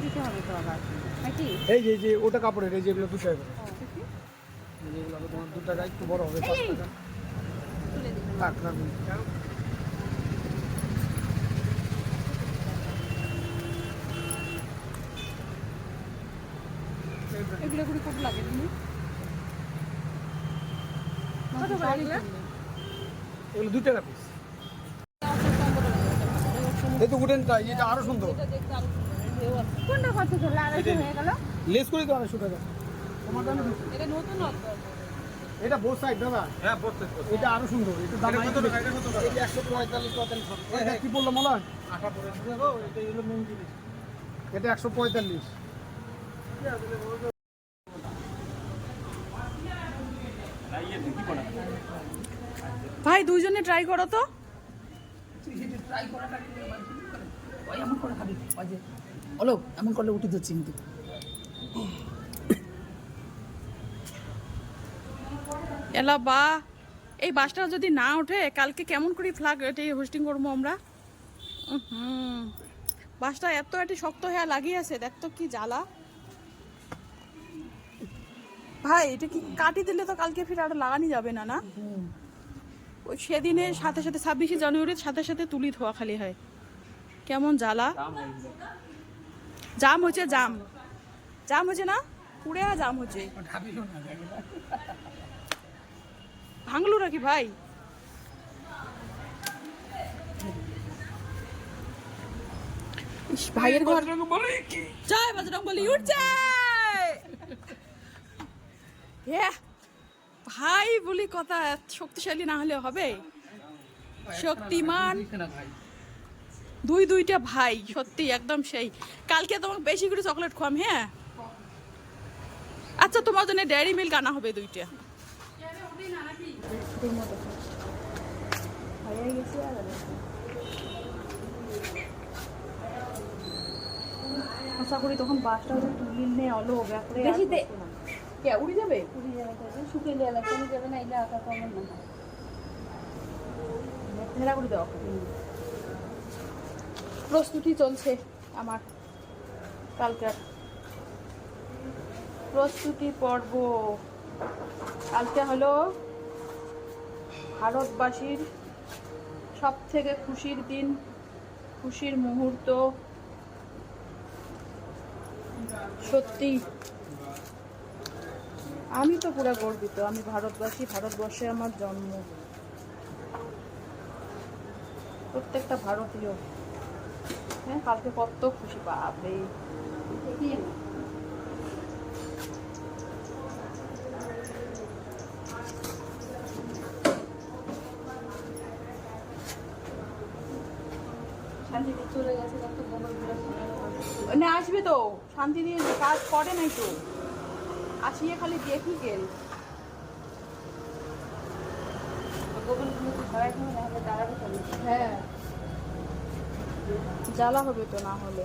দিতে হবে তো আবার নাকি? এই যে ওটা কাপড়ের, এই যেগুলো 2 টাকা করে, যেগুলো তোমার 2 টাকা একটু বড় হবে 5 টাকা। তুলে দিন। থাক না, এগুলো করে কত লাগে তুমি? কত করে এগুলো? এগুলো 2 টাকা পিস। এই তো উডেনটা, এটা আরো সুন্দর। এটা দেখতে আরো সুন্দর। কোনটা কত চলে? 250 হয়ে গেল। লেস করে তো 250 টাকা। তোমার দাম এটা নতুন অত। এটা বোথ সাইড দাদা। হ্যাঁ বোথ সাইড। এটা আরো সুন্দর। এটা দাম কত টাকা? এটা কত টাকা? এটা 145 45। এটা কি বললাম বলা? আটা পরে দেখো, এটা হলো মেইন জিনিস। এটা 145। ভাই দুইজনে ট্রাই করো তো। এমন করে খাবি অলোক, এমন করলে উঠে যাচ্ছে কিন্তু। এলা বা এই বাসটা যদি না ওঠে কালকে কেমন করে ফ্ল্যাগ এটাই হোস্টিং করবো আমরা। বাসটা এত একটি শক্ত হয়ে লাগিয়ে আছে, দেখ তো কি জ্বালা। ভাই এটা কি কাটি দিলে তো কালকে ফির আর লাগানি যাবে না না? ওই সেদিনের সাথে সাথে 26শে জানুয়ারির সাথে সাথে তুলি ধোয়া খালি হয়, কেমন জ্বালা। জাম হচ্ছে, জাম জাম হচ্ছে না, পুরে জাম হচ্ছে। ভাঙলো নাকি ভাই? ভাইয়ের ঘর জয় বজরংবলী উঠছে। ভাই বলি কথা শক্তিশালী না হলে হবে? শক্তিমান দুইটা ভাই, সত্যি একদম সেই। কালকে তোমাকে বেশি করে চকলেট খাওয়াম। হ্যাঁ আচ্ছা, তোমার জন্য ডেয়ারি মিল্ক আনা হবে 2টা। আশা করি তখন বাসটা তুলিলে অলো ব্যাপারে কে উড়ে যাবে, শুকিয়ে যাবে, কমে যাবে না, এটা আঁকা কমন না ঢেরা করে দেওয়া। প্রস্তুতি চলছে আমার, কালকার প্রস্তুতি পর্ব। কালকে হলো ভারতবাসীর সব থেকে খুশির দিন, খুশির মুহূর্ত। সত্যি আমি তো পুরো গর্বিত, আমি ভারতবাসী, ভারতবর্ষে আমার জন্ম, প্রত্যেকটা ভারতীয়। হ্যাঁ কালকে কত খুশি, বাপরে। না আসবে তো, শান্তি দিয়ে কাজ করে নাই তো, আসিয়ে খালি দেখি গেল। হ্যাঁ জ্বালা হবে তো না হলে।